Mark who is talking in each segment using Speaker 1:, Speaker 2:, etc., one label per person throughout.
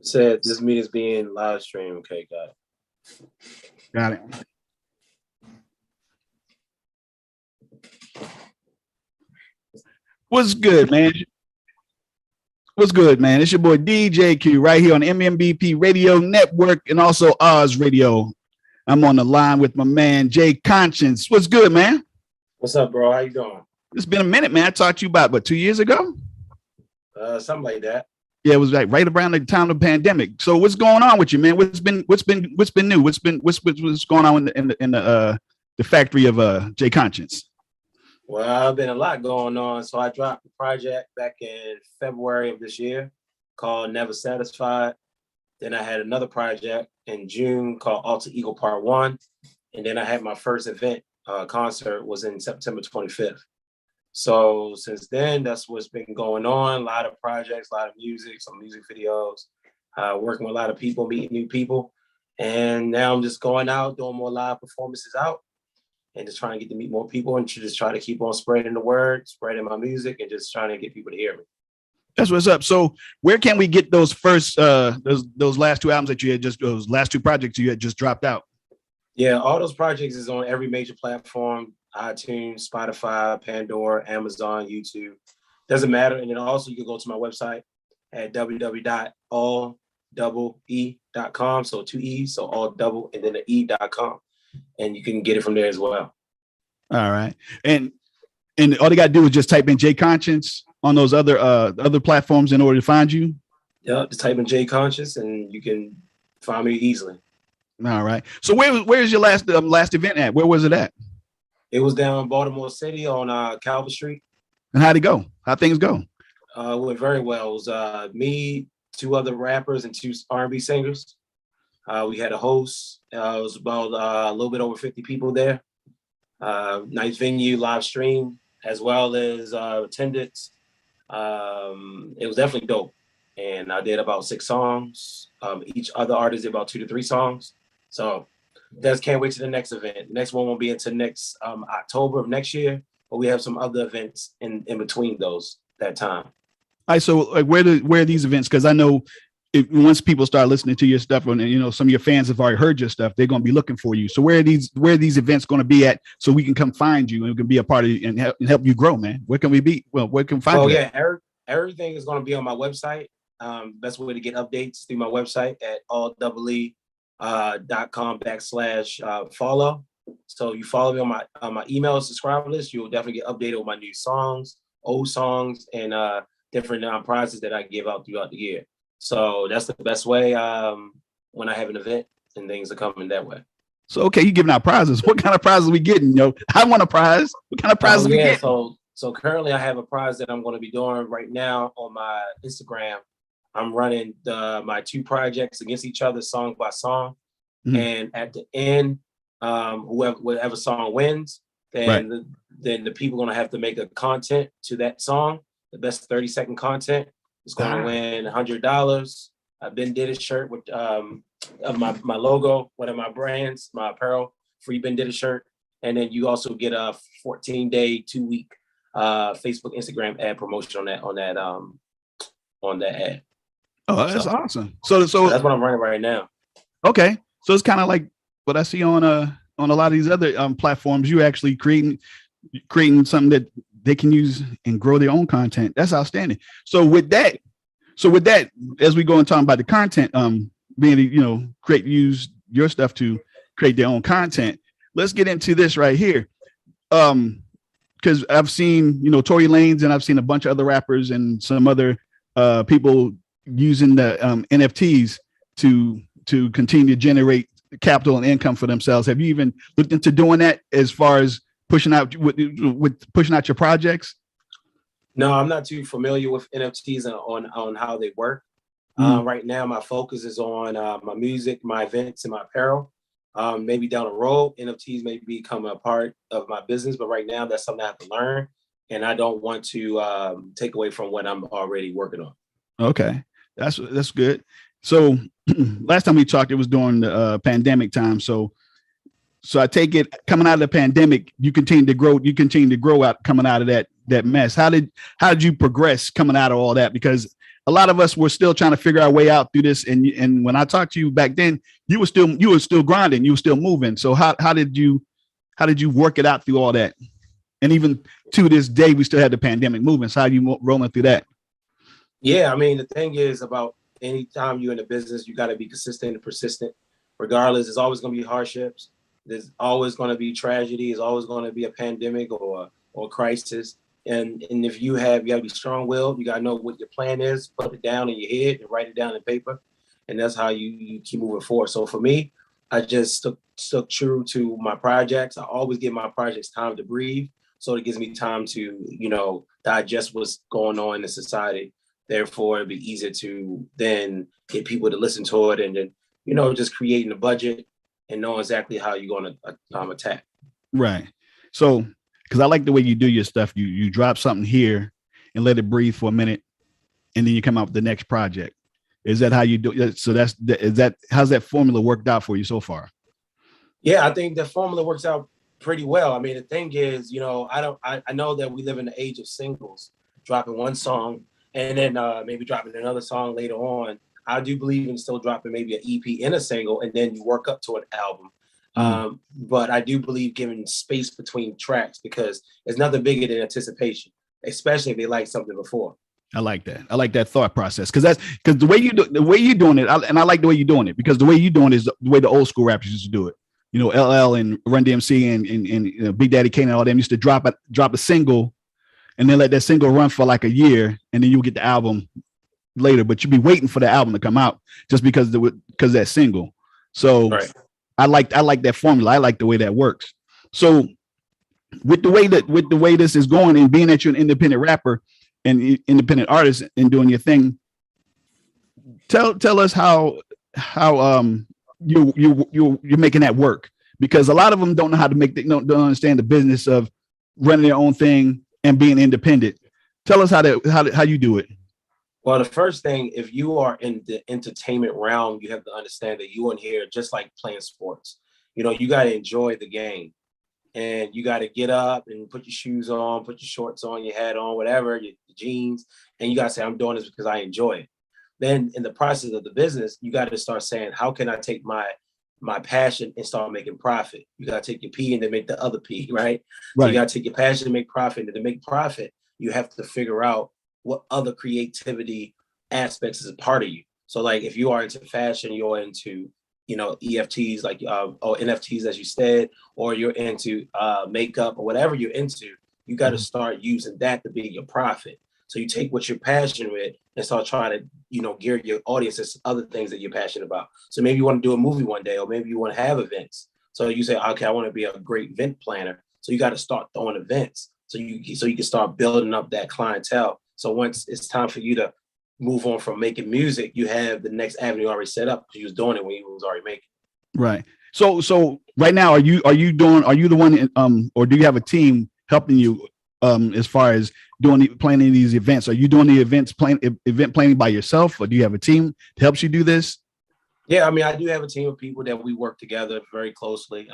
Speaker 1: Said this meeting is being live streamed. Okay, got it.
Speaker 2: Got it. What's good, man? What's good, man? It's your boy DJ Q right here on MMBP Radio Network and also Oz Radio. I'm on the line with my man Jay Conscience. What's good, man?
Speaker 1: What's up, bro? How you doing?
Speaker 2: It's been a minute, man. I talked to you about 2 years ago.
Speaker 1: Something like that.
Speaker 2: Yeah, it was like right around the time of the pandemic. So what's going on with you, man? What's been new? What's going on in the factory of Jay Conscience?
Speaker 1: Well, I've been a lot going on. So I dropped a project back in February of this year called Never Satisfied. Then I had another project in June called Alter Ego Part 1. And then I had my first event concert was in September 25th. So since then, that's what's been going on. A lot of projects, a lot of music, some music videos, working with a lot of people, meeting new people. And now I'm just going out, doing more live performances out and just trying to get to meet more people and just try to keep on spreading the word, spreading my music and just trying to get people to hear me.
Speaker 2: That's what's up. So where can we get those first, those last two albums that you had those last two projects you had just dropped out? Yeah,
Speaker 1: all those projects is on every major platform. iTunes, Spotify, Pandora, Amazon, YouTube. Doesn't matter. And then also you can go to my website at www.alldouble.e.com. So 2 E's, so all double and then the E.com. And you can get it from there as well. All right. And all they got to do is just type in Jay Conscience on those other platforms in order to find you. Yeah, just type in Jay Conscience and you can find me easily. All right. So where's your last event at? Where was it at? It was down in Baltimore City on Calvert Street. And how'd it go? How'd things go? It went very well. It was me, 2 other rappers, and 2 R&B singers. We had a host. It was about a little bit over 50 people there. Nice venue, live stream, as well as attendance. It was definitely dope. And I did about 6 songs. Each other artist did about 2 to 3 songs. So just can't wait to the next event. The next one won't be until next October of next year, but we have some other events in between that time. All right, so like where are these events? Because I know once people start listening to your stuff, and you know some of your fans have already heard your stuff, they're going to be looking for you. So where are these events going to be at, so we can come find you and we can be a part of you and help you grow, man? Where can we be? Well, where can we find you? Oh yeah, everything is going to be on my website. Best way to get updates through my website at alldouble.com/follow. So you follow me on my email subscriber list, you'll definitely get updated with my new songs, old songs, and different prizes that I give out throughout the year. So that's the best way when I have an event and things are coming that way. So okay, you giving out prizes. What kind of prizes are we getting? Yo, I want a prize. What kind of prizes are we getting? So currently I have a prize that I'm going to be doing right now on my Instagram. I'm running my 2 projects against each other, song by song. Mm-hmm. And at the end, whatever song wins, then right. The people are going to have to make a content to that song. The best 30-second content is going to win $100. I've been did a shirt with of my logo, one of my brands, my apparel, free Ben did a shirt. And then you also get a 14-day, 2-week Facebook, Instagram ad promotion on that ad. Oh, that's awesome. So that's what I'm running right now. Okay. So it's kind of like what I see on a lot of these other platforms. You actually creating something that they can use and grow their own content. That's outstanding. So with that, as we go and talk about the content, being use your stuff to create their own content. Let's get into this right here. Because I've seen, Tory Lanez, and I've seen a bunch of other rappers and some other people using the NFTs to continue to generate capital and income for themselves. Have you even looked into doing that as far as pushing out with pushing out your projects? No, I'm not too familiar with NFTs on how they work. Right now, my focus is on my music, my events, and my apparel. Maybe down the road, NFTs may become a part of my business, but right now that's something I have to learn, and I don't want to take away from what I'm already working on. Okay, that's good. So last time we talked, it was during the pandemic time. So I take it coming out of the pandemic, you continue to grow. You continue to grow out coming out of that mess. How did you progress coming out of all that? Because
Speaker 2: a lot of us were still trying to figure our way out through this. And when I talked to you back then, you were still grinding, you were still moving. So how did you work it out through all that? And even to this day, we still had the pandemic movement. So how are you rolling through that?
Speaker 1: Yeah, I mean, the thing is about anytime you're in a business, you got to be consistent and persistent. Regardless, there's always going to be hardships. There's always going to be tragedy. There's always going to be a pandemic or crisis. And if you got to be strong-willed. You got to know what your plan is, put it down in your head and write it down in paper. And that's how you keep moving forward. So for me, I just stuck true to my projects. I always give my projects time to breathe. So it gives me time to, digest what's going on in society. Therefore, it'd be easier to then get people to listen to it and then, just creating a budget and know exactly how you're going to attack.
Speaker 2: Right. So, because I like the way you do your stuff. You drop something here and let it breathe for a minute, and then you come out with the next project. Is that how you do it? So how's that formula worked out for you so far?
Speaker 1: Yeah, I think the formula works out pretty well. I mean, the thing is, I know that we live in the age of singles, dropping one song and then maybe dropping another song later on. I do believe in still dropping maybe an EP and a single, and then you work up to an album. But I do believe giving space between tracks, because there's nothing bigger than anticipation, especially if they like something before.
Speaker 2: I like that. I like that thought process, because the way you're doing it, and I like the way you're doing it, because the way you're doing it is the way the old school rappers used to do it. LL and Run DMC and Big Daddy Kane and all them used to drop a single, and then let that single run for like a year, and then you'll get the album later. But you'll be waiting for the album to come out just because that single. So right. I like that formula. I like the way that works. So with the way this is going, and being that you're an independent rapper and independent artist and doing your thing, tell us how you're making that work, because a lot of them don't know how to don't understand the business of running their own thing and being independent. Tell us how you do it.
Speaker 1: Well, the first thing, if you are in the entertainment realm, you have to understand that you in here just like playing sports. You got to enjoy the game, and you got to get up and put your shoes on, put your shorts on, your hat on, whatever, your jeans, and you got to say, I'm doing this because I enjoy it. Then in the process of the business, you got to start saying, how can I take my passion and start making profit? You got to take your P and then make the other P, right? So you got to take your passion and make profit. And to make profit, you have to figure out what other creativity aspects is a part of you. So like if you are into fashion, you're into, EFTs, like or NFTs, as you said, or you're into makeup or whatever you're into, you got to start using that to be your profit. So you take what you're passionate with and start trying to, gear your audiences to other things that you're passionate about. So maybe you want to do a movie one day, or maybe you want to have events. So you say, okay, I want to be a great event planner. So you got to start throwing events. So you can start building up that clientele. So once it's time for you to move on from making music, you have the next avenue already set up, because you was doing it when you was already making.
Speaker 2: Right. So right now, are you the one, or do you have a team helping you as far as planning these events? Are you doing the event planning by yourself, or do you have a team that helps you do this?
Speaker 1: Yeah, I mean, I do have a team of people that we work together very closely,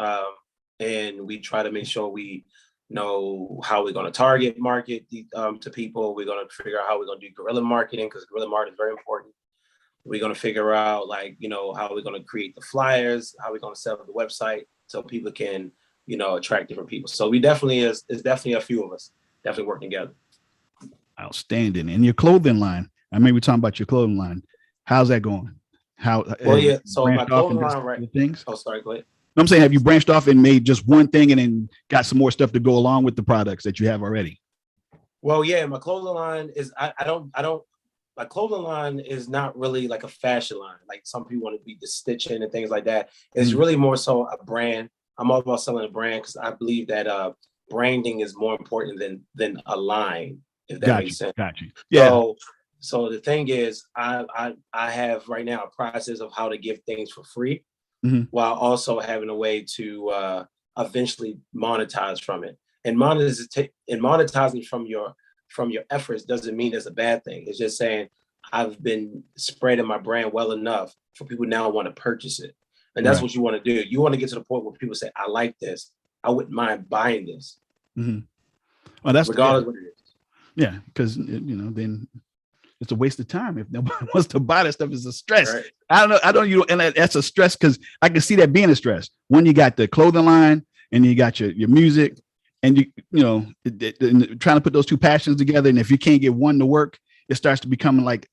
Speaker 1: and we try to make sure we know how we're going to market to people. We're going to figure out how we're going to do guerrilla marketing, because guerrilla marketing is very important. We're going to figure out how we're going to create the flyers, how we're going to set up the website so people can, attract different people. So it's definitely a few of us definitely working together.
Speaker 2: Outstanding. And your clothing line, I mean, we're talking about your clothing line. How's that going?
Speaker 1: Well, yeah. So my clothing line, right?
Speaker 2: Things?
Speaker 1: Oh, sorry, go ahead.
Speaker 2: I'm saying, have you branched off and made just one thing and then got some more stuff to go along with the products that you have already?
Speaker 1: Well, yeah, my clothing line is, my clothing line is not really like a fashion line. Like some people want to be the stitching and things like that. It's really more so a brand. I'm all about selling a brand, because I believe that branding is more important than a line, if that makes sense.
Speaker 2: Got you. Yeah.
Speaker 1: So the thing is, I have right now a process of how to give things for free, while also having a way to eventually monetize from it. And monetizing from your efforts doesn't mean it's a bad thing. It's just saying I've been spreading my brand well enough for people now want to purchase it. And that's what you want to do. You want to get to the point where people say, I like this. I wouldn't mind buying this.
Speaker 2: Well, that's
Speaker 1: regardless what it is.
Speaker 2: Yeah, because then it's a waste of time. If nobody wants to buy that stuff, it's a stress.
Speaker 1: Right.
Speaker 2: I don't, and that's a stress because I can see that being a stress. When you got the clothing line and you got your music and trying to put those two passions together. And if you can't get one to work, it starts to become like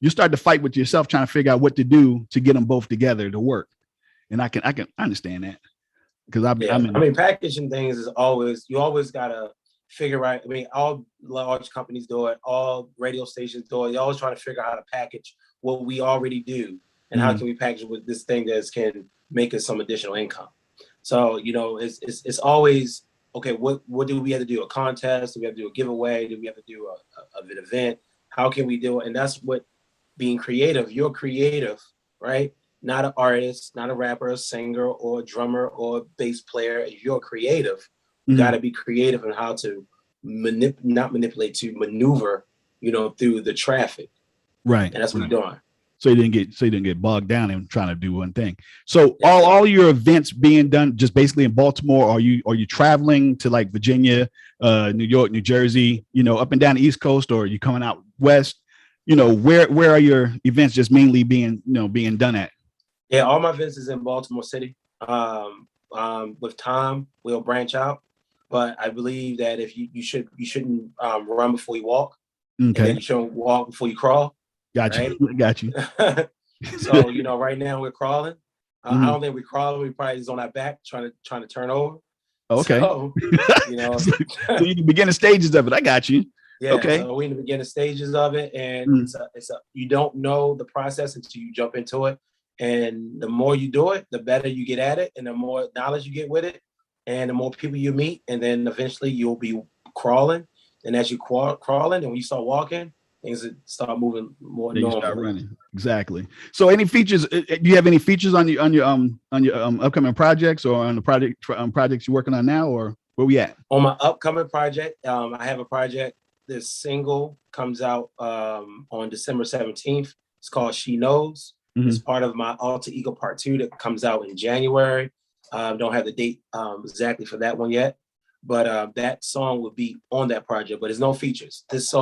Speaker 2: you start to fight with yourself, trying to figure out what to do to get them both together to work. And I understand that because I mean,
Speaker 1: packaging things is you always gotta figure out. I mean, all large companies do it, all radio stations do it. You're always trying to figure out how to package what we already do and how can we package with this thing that can make us some additional income. So, it's always, okay, what do we have to do? A contest? Do we have to do a giveaway? Do we have to do an event? How can we do it? And that's what being creative. You're creative, right? Not an artist, not a rapper, a singer, or a drummer, or a bass player. If you're creative, you got to be creative in how to not manipulate, to maneuver, through the traffic.
Speaker 2: Right.
Speaker 1: And that's what you're doing.
Speaker 2: So you didn't get bogged down in trying to do one thing. So all your events being done just basically in Baltimore, or are you traveling to like Virginia, New York, New Jersey, up and down the East Coast, or are you coming out west? Where are your events just mainly being done at?
Speaker 1: Yeah, all my events is in Baltimore City. With time, we'll branch out, but I believe that if you shouldn't run before you walk. Okay. And then you shouldn't walk before you crawl.
Speaker 2: Got you.
Speaker 1: Right?
Speaker 2: Got you.
Speaker 1: So right now we're crawling. I don't think we're crawling. We probably just on our back trying to turn over.
Speaker 2: Okay.
Speaker 1: So,
Speaker 2: so you can begin the stages of it. I got you.
Speaker 1: Yeah.
Speaker 2: Okay.
Speaker 1: So we're in the beginning stages of it, and you don't know the process until you jump into it. And the more you do it, the better you get at it, and the more knowledge you get with it, and the more people you meet, and then eventually you'll be crawling. And as you crawling, and when you start walking, things start moving more normal.
Speaker 2: Start running. Exactly. So, any features? Do you have any features on your upcoming projects, or on the projects you're working on now, or where we at?
Speaker 1: On my upcoming project, I have a project. This single comes out on December 17th. It's called She Knows. Mm-hmm. It's part of my Alter Ego Part 2 that comes out in January. Don't have the date exactly for that one yet, but that song will be on that project, but there's no features. This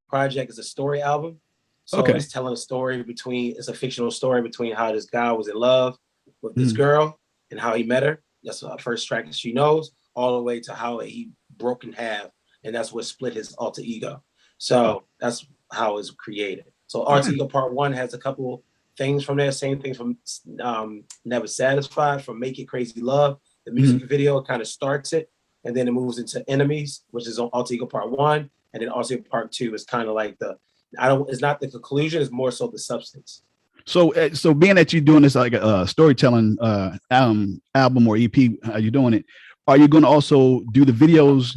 Speaker 1: project is a story album. So It's telling a story it's a fictional story between how this guy was in love with this girl and how he met her. That's our first track, is She Knows, all the way to how he broke in half. And that's what split his alter ego. So that's how it's created. So Alter Ego Part 1 has a couple things from there, same things from Never Satisfied, from Make It Crazy Love. The music video kind of starts it, and then it moves into Enemies, which is on Alter Ego Part 1. And then Alter Ego Part 2 is kind of like it's not the conclusion, it's more so the substance. So
Speaker 2: being that you're doing this like a storytelling album or EP, how you doing it, are you going to also do the videos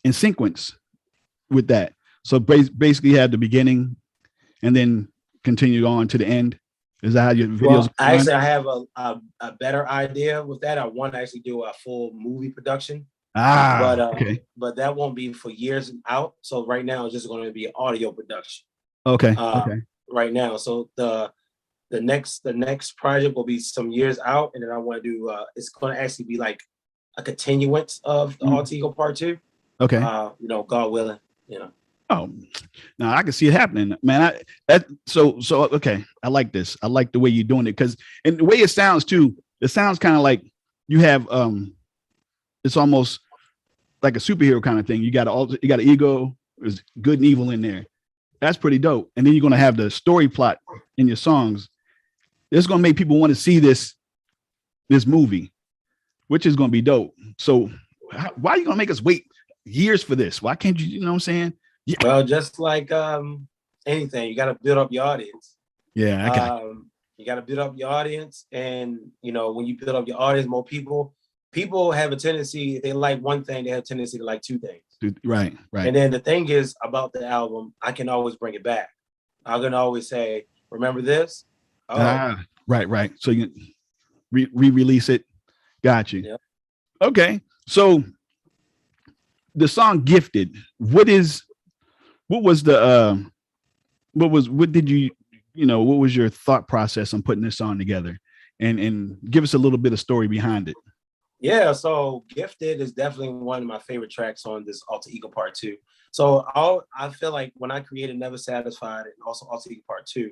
Speaker 2: in sequence with that? So basically you have the beginning and then continue on to the end. Is that how your videos?
Speaker 1: Well, actually, I have a better idea with that. I want to actually do a full movie production. But that won't be for years out. So right now it's just going to be an audio production.
Speaker 2: Okay.
Speaker 1: Right now. So the next project will be some years out, and then I want to do it's going to actually be like a continuance of the Alter Ego Part 2.
Speaker 2: Okay.
Speaker 1: God willing,
Speaker 2: Oh, now I can see it happening, man. Okay. I like this. I like the way you're doing it, because and the way it sounds too, it sounds kind of like you have it's almost like a superhero kind of thing. You got an ego, there's good and evil in there. That's pretty dope. And then you're gonna have the story plot in your songs. It's gonna make people want to see this movie, which is gonna be dope. So why are you gonna make us wait years for this? Why can't you know what I'm saying? Yeah.
Speaker 1: Well, just like anything, you got to build up your audience.
Speaker 2: Yeah,
Speaker 1: you got to build up your audience, and when you build up your audience, more people have a tendency, they like one thing, they have a tendency to like two things.
Speaker 2: Right.
Speaker 1: And then the thing is about the album, I can always bring it back. I can always say, remember this?
Speaker 2: Right. So you can re-release it. Got you.
Speaker 1: Yep.
Speaker 2: Okay. So the song Gifted, what was your thought process on putting this song together, and give us a little bit of story behind it?
Speaker 1: Yeah, so Gifted is definitely one of my favorite tracks on this Alter Ego Part 2. So I feel like when I created Never Satisfied and also Alter Ego Part 2,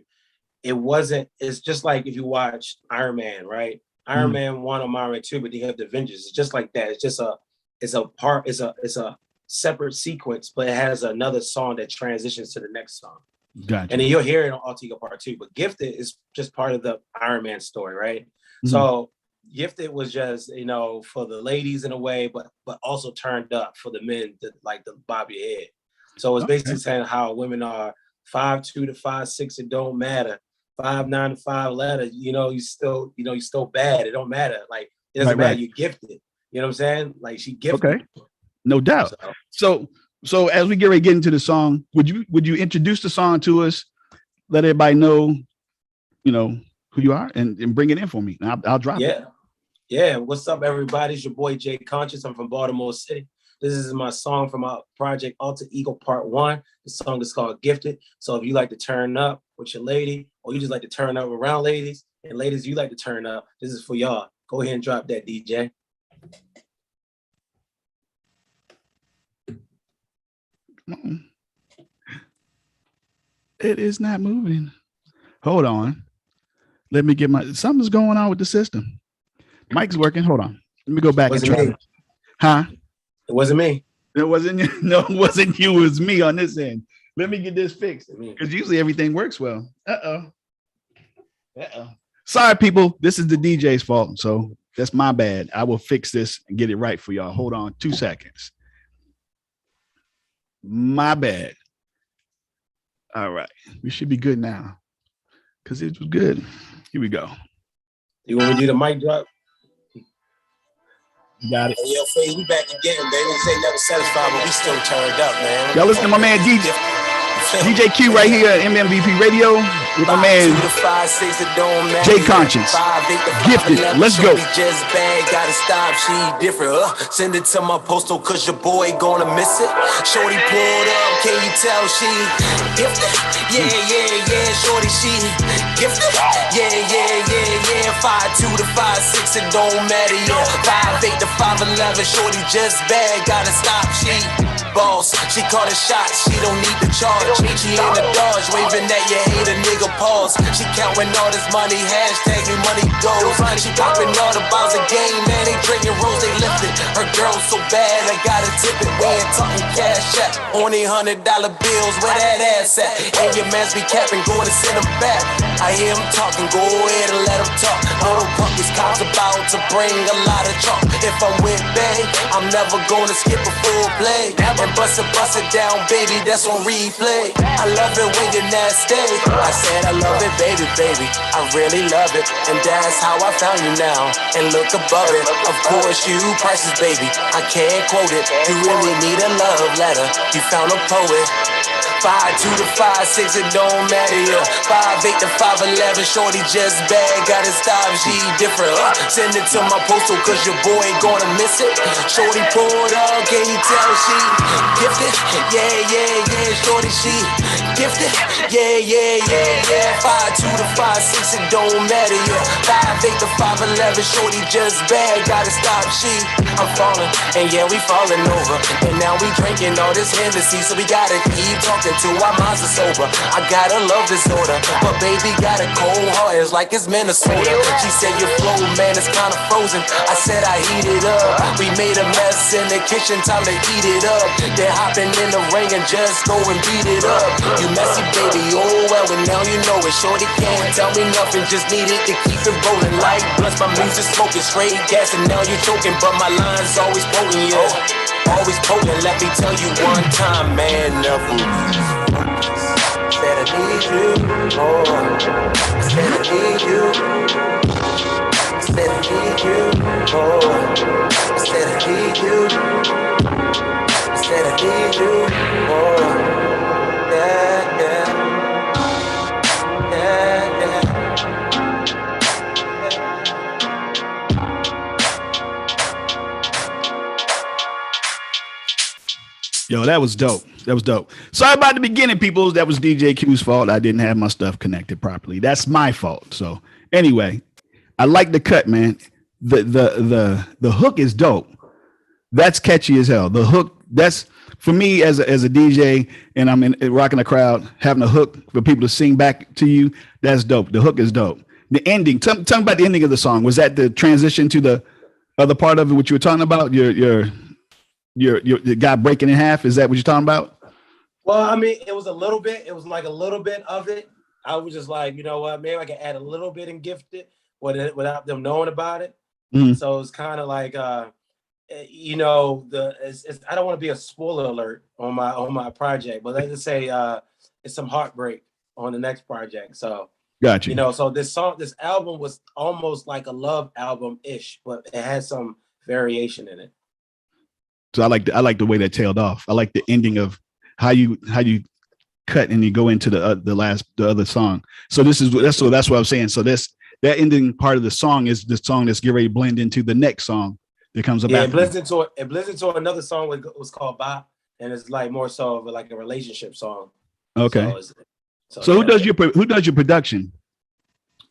Speaker 1: it's just like if you watch Iron Man, right? Iron Man 1 or Iron Man 2, but you have the Avengers. It's just like that. It's a separate sequence, but it has another song that transitions to the next song.
Speaker 2: Gotcha.
Speaker 1: And then you'll hear it on Alter Ego Part 2, but Gifted is just part of the Iron Man story, right? So Gifted was just, for the ladies in a way, but also turned up for the men to like the bob your head. So it's basically saying how women are 5'2" to 5'6", it don't matter. 5'9" to 5'11", you still bad. It don't matter. Like it doesn't matter. You're gifted. You know what I'm saying? Like she gifted.
Speaker 2: Okay. No doubt. So as we get ready to get into the song, would you introduce the song to us? Let everybody know, who you are and bring it in for me. I'll drop it.
Speaker 1: Yeah. What's up, everybody? It's your boy Jay Conscious. I'm from Baltimore City. This is my song from our project Alter Ego Part 1. The song is called Gifted. So if you like to turn up with your lady, or you just like to turn up around ladies, and ladies you like to turn up, this is for y'all. Go ahead and drop that, DJ.
Speaker 2: It is not moving. Hold on. Let me get something's going on with the system. Mic's working. Hold on. Let me go back and try it. Huh?
Speaker 1: It wasn't me.
Speaker 2: It wasn't you. No, it wasn't you. It was me on this end. Let me get this fixed. Because usually everything works well. Sorry, people. This is the DJ's fault. So that's my bad. I will fix this and get it right for y'all. Hold on 2 seconds. My bad. All right. We should be good now. Because it was good. Here we go.
Speaker 1: You want me to do the mic drop?
Speaker 2: You got it.
Speaker 1: Hey, yo, Faye, we back again, baby. We say Never Satisfied, but we still turned up, man.
Speaker 2: Y'all listen to my man DJ Q right here at MMVP Radio with my man Jay Conscious. Gifted. Let's go.
Speaker 3: Just bad, gotta stop. She different. Send it to my postal cause your boy gonna miss it. Shorty pulled up, can you tell she gifted? Yeah. Shorty, she gifted. Yeah. 5'2" to 5'6", it don't matter. Yeah, 5'8" to 5'11", shorty just bad, gotta stop. She boss, she call the shots, she don't need the charge. She in the Dodge, waving at you, hate a nigga pause. She counting all this money, hashtag new money goes. She popping all the bottles of game, man, they drinking rose, they lifted. Her girl so bad, I gotta tip it. We ain't talking cash at, only $100 bills, where that ass at? And your mans be capping, going to send him back. I hear him talking, go ahead and let him talk. Little punk, this cop's about to bring a lot of chalk. If I'm with Bay, I'm never gonna skip a full play. And bust it down, baby, that's on replay. I love it when you're nasty. I said I love it, baby, I really love it. And that's how I found you now. And look above it, of course you prices, baby, I can't quote it. You really need a love letter, you found a poet. 5'2" to 5'6", it don't matter, yeah. 5'8" to 5'11", shorty just bad, gotta stop, she different. Send it to my postal cause your boy gonna miss it. Shorty pulled up, can you tell she gifted? Yeah, shorty, she gifted. Yeah. 5'2" to 5'6", it don't matter, yeah. 5'8" to 5'11", shorty just bad, gotta stop, I'm falling, and yeah, we falling over. And now we drinking all this Hennessy, so we gotta keep talking till our minds are sober. I got a love disorder, but baby got a cold heart, it's like it's Minnesota. She said your flow, man, it's kinda frozen. I said I heat it up. We made a mess in the kitchen, time to eat it up. They're hopping in the ring and just go and beat it up. You messy baby, oh well, and now you know it. Shorty can't tell me nothing, just needed to keep it rolling like blunts. My music smoking straight gas, and now you're choking, but my line's always potent, yeah. Always potent, let me tell you one time, man, never said I need you, oh, said I need you, said I need you, oh, said I need you, said I need you, oh, yeah.
Speaker 2: Yo, that was dope. Sorry about the beginning, people. That was DJ Q's fault. I didn't have my stuff connected properly. That's my fault. So anyway, I like the cut, man. the hook is dope. That's catchy as hell. The hook, that's for me as a DJ, and I'm rocking the crowd, having a hook for people to sing back to you. That's dope. The hook is dope. The ending, tell me about the ending of the song. Was that the transition to the other part of it, what you were talking about? Your guy breaking in half. Is that what you're talking about?
Speaker 1: Well, I mean, it was a little bit. It was like a little bit of it. I was just like, you know what, maybe I can add a little bit and gift it without them knowing about it. Mm-hmm. So it's kind of like, you know, I don't want to be a spoiler alert on my project, but let's just say it's some heartbreak on the next project. So,
Speaker 2: gotcha.
Speaker 1: You know, so this album was almost like a love album ish, but it has some variation in it.
Speaker 2: So I like the way that tailed off. I like the ending of how you cut and you go into the other song. So that's what I'm saying. So that ending part of the song is the song that's getting ready to blend into the next song that comes up.
Speaker 1: Yeah, it blends into another song. It was called Bop, and it's like more so of like a relationship song.
Speaker 2: Okay. So who does your production?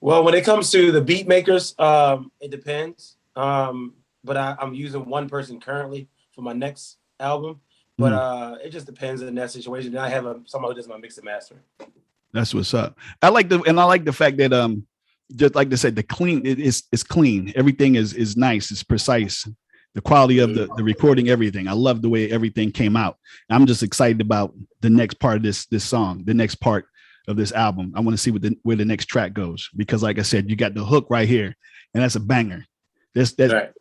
Speaker 2: Well,
Speaker 1: when it comes to the beat makers, it depends. But I'm using one person currently for my next album. But it just depends in that situation. And I have someone who does my mix and mastering.
Speaker 2: That's what's up. I like the fact that just like they said, the clean it's clean. Everything is nice. It's precise. The quality of the recording, everything. I love the way everything came out. I'm just excited about the next part of this song, the next part of this album. I want to see where the next track goes, because like I said, you got the hook right here, and that's a banger. That's right.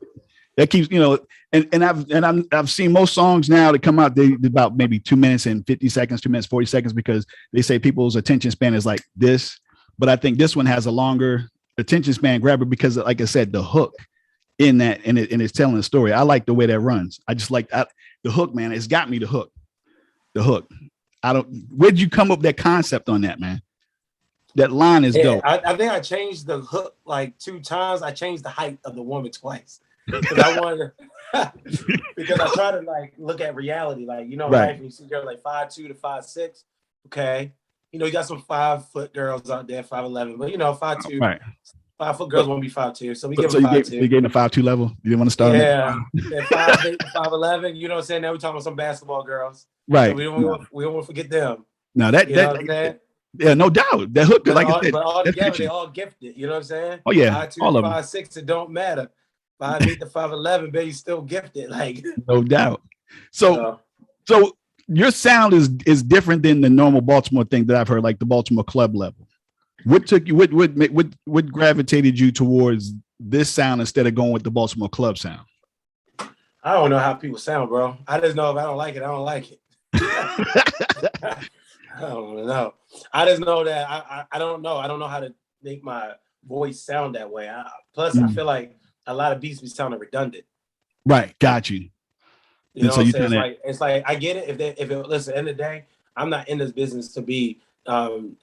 Speaker 2: That keeps, you know, and I've seen most songs now that come out, they about maybe 2 minutes and 50 seconds, 2 minutes, 40 seconds, because they say people's attention span is like this. But I think this one has a longer attention span grabber because, like I said, the hook in that, and it's telling a story. I like the way that runs. I just like the hook, man. It's got me the hook. Where'd you come up with that concept on that, man? That line is dope.
Speaker 1: I think I changed the hook like 2 times. I changed the height of the woman twice. Because I wanted because I try to like look at reality, like, you know, right? When you see girls like 5'2" to 5'6", okay, you know, you got some 5-foot girls out there, 5'11", but you know, 5'2", right? 5-foot girls won't be 5'2", so we give them 5'2". You
Speaker 2: getting a 5'2" level? You didn't want to start?
Speaker 1: Yeah, 5'8", 5'11". You know what I'm saying? Now we're talking about some basketball girls,
Speaker 2: right?
Speaker 1: So we don't want to forget them.
Speaker 2: No, yeah, no doubt. That hook, like I said,
Speaker 1: but all together they all gifted. You know what I'm saying?
Speaker 2: Oh yeah,
Speaker 1: 5'2", all 5'6", it don't matter. 5'8" to 5'11", baby, still gifted, like
Speaker 2: no doubt. So your sound is different than the normal Baltimore thing that I've heard, like the Baltimore club level. What took you? What gravitated you towards this sound instead of going with the Baltimore club sound?
Speaker 1: I don't know how people sound, bro. I just know if I don't like it, I don't like it. I don't know. I just know that I don't know. I don't know how to make my voice sound that way. I feel like a lot of beats be sounding redundant.
Speaker 2: Right, got you.
Speaker 1: You know, so it's like I get it. If it listen, at the end of the day, I'm not in this business to be. And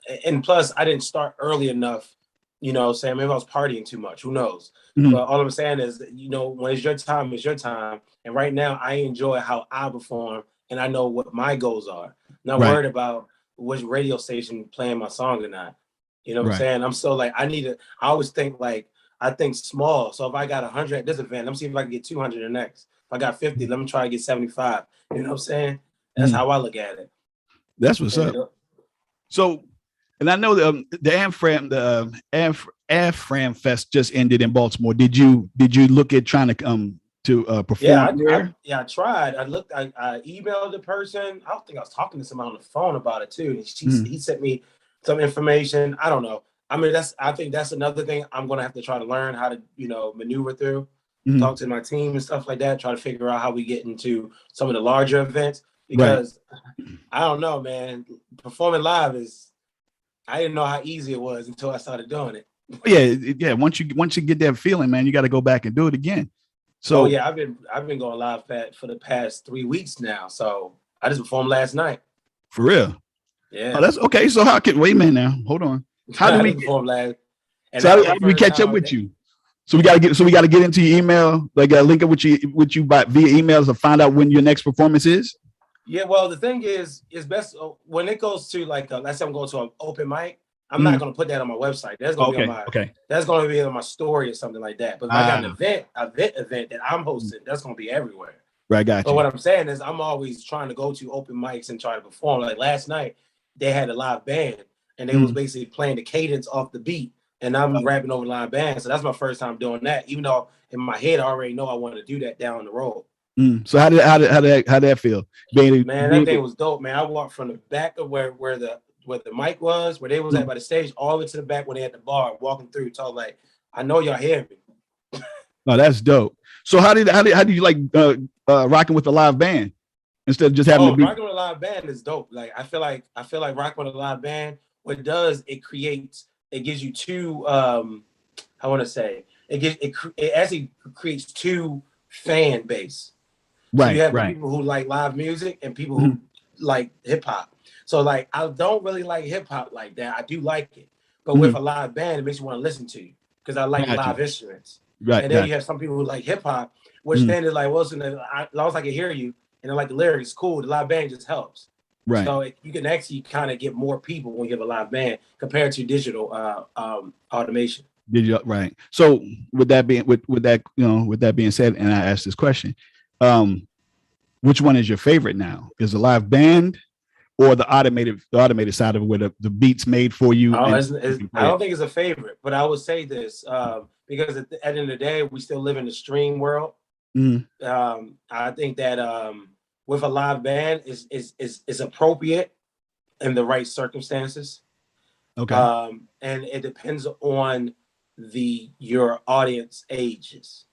Speaker 1: plus, I didn't start early enough. You know, saying maybe I was partying too much. Who knows? Mm-hmm. But all I'm saying is, that, you know, when it's your time, it's your time. And right now, I enjoy how I perform, and I know what my goals are. I'm not worried about which radio station playing my song or not. You know what I'm saying? I'm still like, I always think like. I think small. So if I got 100 at this event, let me see if I can get 200 the next. If I got 50, let me try to get 75. You know what I'm saying? That's how I look at it.
Speaker 2: That's what's up. So, and I know the AFRAM Fest just ended in Baltimore. Did you look at trying to perform?
Speaker 1: I tried. I emailed the person. I don't think I was talking to someone on the phone about it too. And he sent me some information. I don't know. I mean, I think that's another thing I'm going to have to try to learn how to, you know, maneuver through, talk to my team and stuff like that, try to figure out how we get into some of the larger events, because I don't know, man, performing live I didn't know how easy it was until I started doing it.
Speaker 2: Yeah. Once you get that feeling, man, you got to go back and do it again. So
Speaker 1: I've been going live for the past 3 weeks now. So I just performed last night.
Speaker 2: For real?
Speaker 1: Yeah.
Speaker 2: Oh, that's okay. So wait a minute now, hold on. How do we catch up with you? So we got to get into your email. Like link up with you via emails to find out when your next performance is.
Speaker 1: Yeah, well, the thing is best when it goes to like let's say I'm going to an open mic. I'm not gonna put that on my website. That's gonna be on my that's gonna be on my story or something like that. But if I got an event that I'm hosting, that's gonna be everywhere.
Speaker 2: Right, got you.
Speaker 1: But what I'm saying is I'm always trying to go to open mics and try to perform. Like last night, they had a live band and they was basically playing the cadence off the beat. And I'm rapping over live band. So that's my first time doing that, even though in my head I already know I want to do that down the road.
Speaker 2: So how did that feel?
Speaker 1: Man, that thing was dope, man. I walked from the back of where the mic was, where they was at by the stage, all the way to the back when they had the bar, walking through, talking like, I know y'all hear me.
Speaker 2: Oh, that's dope. So how did you like rocking with a live band instead of just having to be
Speaker 1: rocking with a live band is dope. Like I feel like rocking with a live band, what it does, it gives you two I want to say it actually creates two fan base.
Speaker 2: Right.
Speaker 1: So you have people who like live music and people who like hip hop. So like I don't really like hip hop like that. I do like it, but with a live band, it makes you want to listen to you because I like live instruments.
Speaker 2: Right.
Speaker 1: And then you have some people who like hip hop, which then is like, well, as long as I can hear you and I like the lyrics, cool. The live band just helps.
Speaker 2: Right.
Speaker 1: So you can actually kind of get more people when you have a live band compared to digital automation.
Speaker 2: Right. So with that being said, and I asked this question, which one is your favorite now? Is the live band or the automated side of it where the beats made for you?
Speaker 1: I don't think it's a favorite, but I would say this because at the end of the day, we still live in the stream world. I think that with a live band is appropriate in the right circumstances. Okay. And it depends on your audience ages.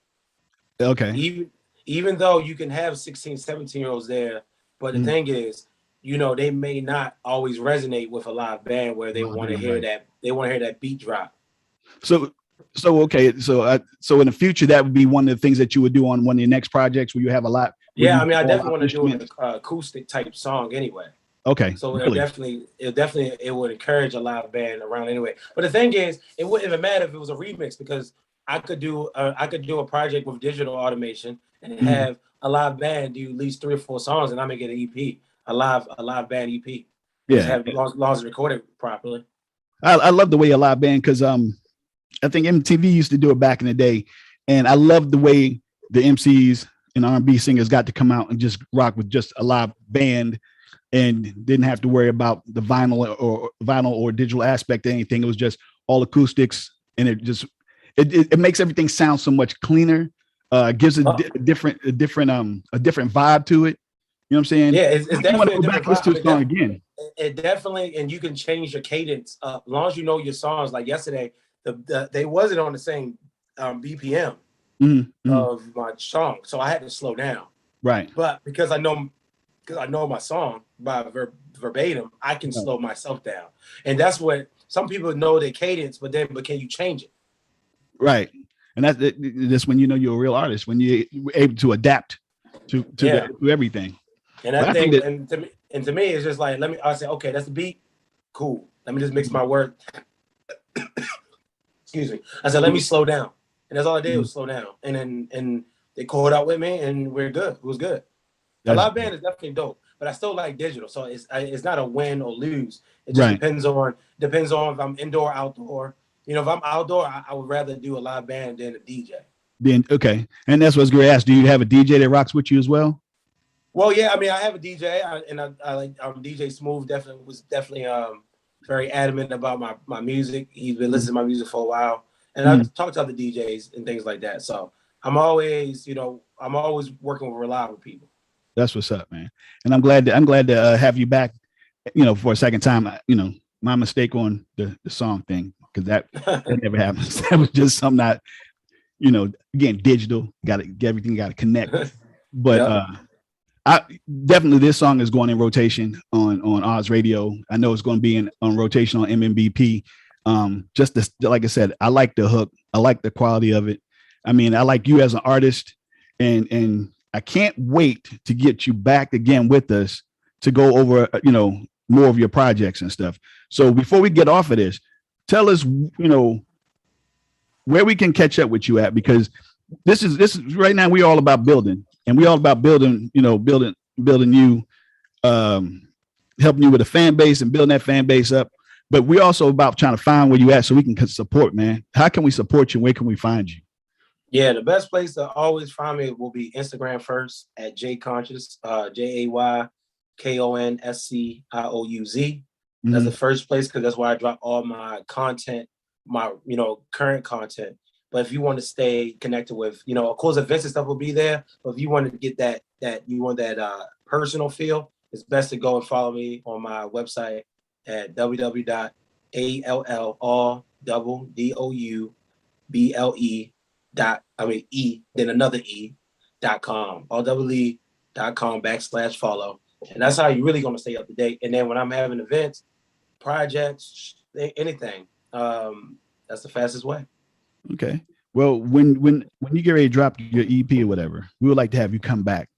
Speaker 2: Okay.
Speaker 1: Even though you can have 16, 17-year-olds there, but the thing is, they may not always resonate with a live band where they want to hear that. They want to hear that beat drop.
Speaker 2: So okay. So in the future, that would be one of the things that you would do on one of your next projects where you have a lot.
Speaker 1: Yeah, I mean, I definitely want to do an acoustic type song anyway.
Speaker 2: Okay.
Speaker 1: So it would encourage a live band around anyway. But the thing is, it wouldn't even matter if it was a remix because I could do a project with digital automation and have a live band do at least 3 or 4 songs, and I make it an EP, a live band EP.
Speaker 2: Yeah,
Speaker 1: have long as recorded properly.
Speaker 2: I love the way a live band because I think MTV used to do it back in the day, and I love the way the MCs and R&B singers got to come out and just rock with just a live band and didn't have to worry about the vinyl or digital aspect of anything. It was just all acoustics, and it makes everything sound so much cleaner. Gives a different vibe to it. You know what I'm saying?
Speaker 1: Yeah, it's definitely
Speaker 2: go back listen to the song again.
Speaker 1: It definitely, and you can change your cadence as long as you know your songs. Like yesterday, they wasn't on the same BPM of my song, so I had to slow down.
Speaker 2: Right.
Speaker 1: But because I know my song by verbatim, I can slow myself down, and that's what some people know their cadence, but can you change it?
Speaker 2: Right. And that's when you know you're a real artist, when you're able to adapt to everything.
Speaker 1: And I think and to me, it's just like, I say, okay, that's the beat. Cool. Let me just mix my word. Excuse me. I said, let me slow down. And that's all I did was slow down. And they called out with me and we're good. It was good. The live band is definitely dope, but I still like digital. So it's not a win or lose. It just depends on if I'm indoor or outdoor. If I'm outdoor, I would rather do a live band than a DJ.
Speaker 2: Then okay. And that's what's great. Ask, do you have a DJ that rocks with you as well?
Speaker 1: Well, yeah, I mean, I have a DJ, I like DJSMOOVE410's was definitely very adamant about my music. He's been listening to my music for a while, and I've talked to other DJs and things like that. So I'm always working with reliable people. That's
Speaker 2: what's up, man. And I'm glad to have you back, for a second time. My mistake on the song thing, because that never happens. That was just something that, again, digital, everything got to connect. But I definitely, this song is going in rotation on Oz Radio. I know it's going to be on rotation on MMBP. Like I said, I like the hook. I like the quality of it. I mean, I like you as an artist, and I can't wait to get you back again with us to go over, more of your projects and stuff. So before we get off of this, tell us, where we can catch up with you at, because this is right now we're all about building, and we all about building you, helping you with a fan base and building that fan base up. but we're also about trying to find where you at so we can support, man. How can we support you? Where can we find you?
Speaker 1: Yeah, the best place to always find me will be Instagram first at JayConscious, JayKonsciouz. That's the first place because that's where I drop all my content, my current content. But if you want to stay connected with, of course, events and stuff will be there. But if you want to get that personal feel, it's best to go and follow me on my website at www.alldoubleble.com, alldoublee.com/follow. And that's how you're really going to stay up to date. And then when I'm having events, projects, anything, that's the fastest way.
Speaker 2: Okay. Well, when you get ready to drop your EP or whatever, we would like to have you come back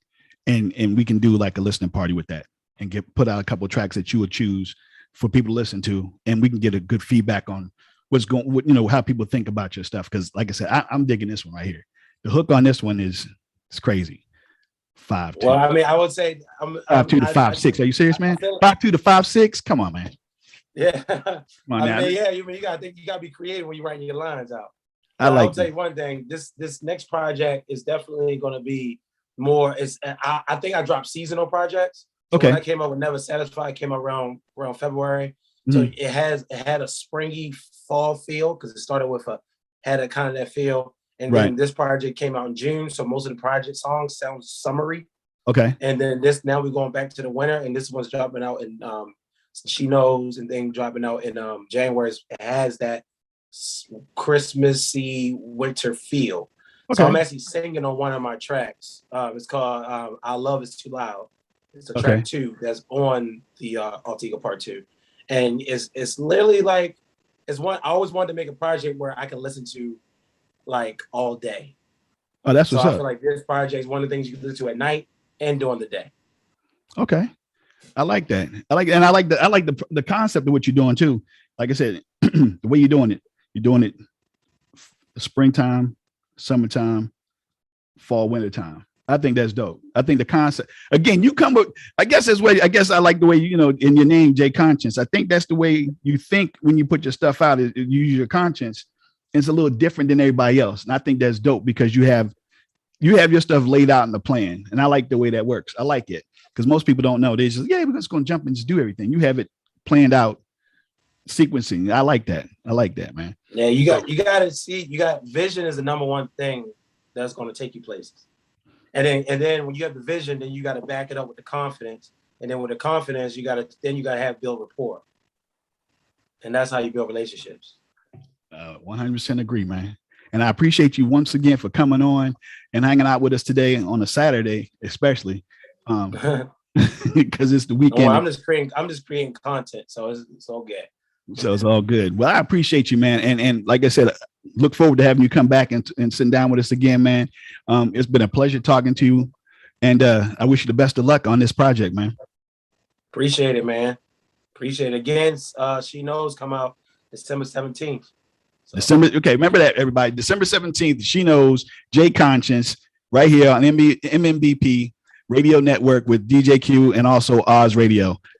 Speaker 2: and we can do like a listening party with that and put out a couple of tracks that you would choose for people to listen to, and we can get a good feedback on what's going, how people think about your stuff. Because like I said, I'm digging this one right here. The hook on this one is crazy. 5'2".
Speaker 1: Well, I mean, I would say
Speaker 2: 5'2" to 5'6". Are you serious, man? 5'2" to 5'6". Come on, man.
Speaker 1: Yeah.
Speaker 2: Come on,
Speaker 1: yeah. You gotta think, you gotta be creative when you're writing your lines out.
Speaker 2: I'll
Speaker 1: tell you one thing. This next project is definitely going to be more. I think I dropped seasonal projects. So
Speaker 2: okay.
Speaker 1: When I came up with Never Satisfied, came around February. So it had a springy fall feel because it started with had a kind of that feel. And then this project came out in June. So most of the project songs sound summery.
Speaker 2: Okay.
Speaker 1: And then now we're going back to the winter, and this one's dropping out in She Knows, and then dropping out in January. It has that Christmassy winter feel. Okay. So I'm actually singing on one of my tracks. It's called Our Love Is Too Loud. It's a track 2 that's on the Altiga Part 2. And it's literally like, I always wanted to make a project where I can listen to like all day.
Speaker 2: Oh, that's what's up.
Speaker 1: I feel like this project is one of the things you can listen to at night and during the day.
Speaker 2: Okay. I like that. I like the concept of what you're doing too. Like I said, the way you're doing it springtime, summertime, fall, wintertime. I think that's dope. I think the concept, again, you come with, I guess I like the way, in your name, Jay Conscience. I think that's the way you think when you put your stuff out, you use your conscience. It's a little different than everybody else. And I think that's dope because you have your stuff laid out in the plan. And I like the way that works. I like it because most people don't know. They just, we're just going to jump and just do everything. You have it planned out, sequencing. I like that, man.
Speaker 1: Yeah, you got to see, vision is the number one thing that's going to take you places. And then when you have the vision, then you got to back it up with the confidence. And then with the confidence, you got to build rapport. And that's how you build relationships.
Speaker 2: 100% agree, man. And I appreciate you once again for coming on and hanging out with us today on a Saturday, especially because it's the weekend.
Speaker 1: I'm just creating content, so it's all good.
Speaker 2: So it's all good. Well, I appreciate you, man. And like I said, look forward to having you come back and sit down with us again, man. It's been a pleasure talking to you. And I wish you the best of luck on this project, man.
Speaker 1: Appreciate it, man. Appreciate it. Again, She Knows come out December 17th. So.
Speaker 2: Remember that, everybody. December 17th, She Knows, Jay Conscience, right here on MMBP Radio Network with DJ Q and also Oz Radio.